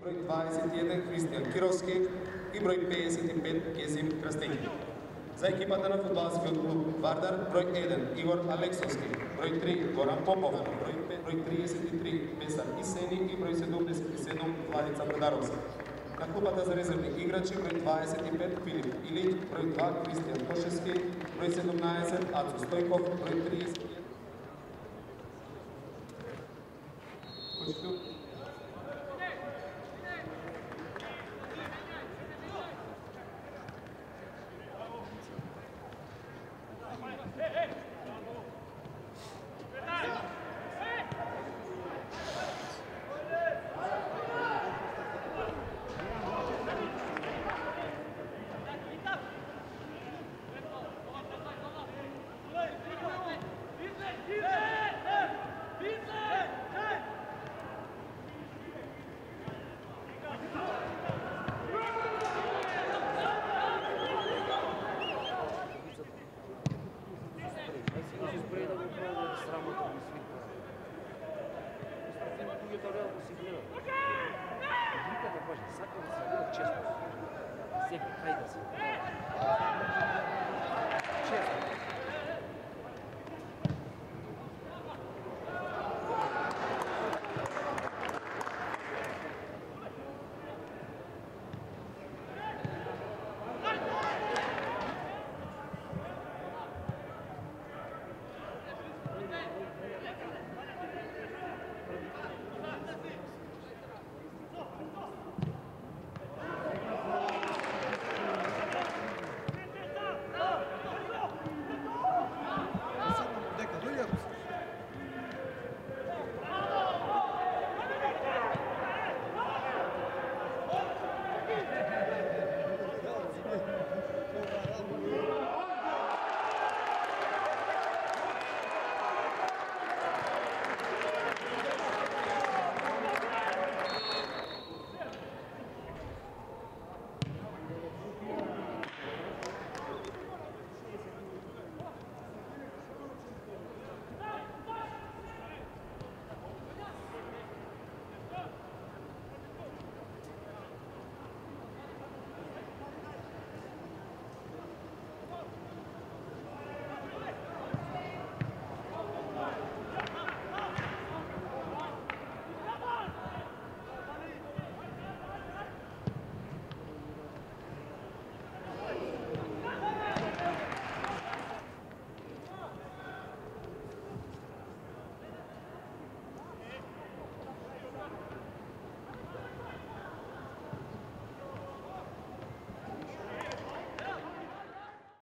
broj 21 Християн Кировски и брoj 55 Кезим Крстењи. За екипата на фудбалскиот клуб Вардар, број 1 Игор Алексовски, број 3 Горан Попов, број 33 Бесар Исени и број 77 Владица Бредаровска. На клубата за резервни играчи број 25 Филип Илич, број 2 Кристијан Тошевски, број 17 Ацо Стојков, број 31 Sempre,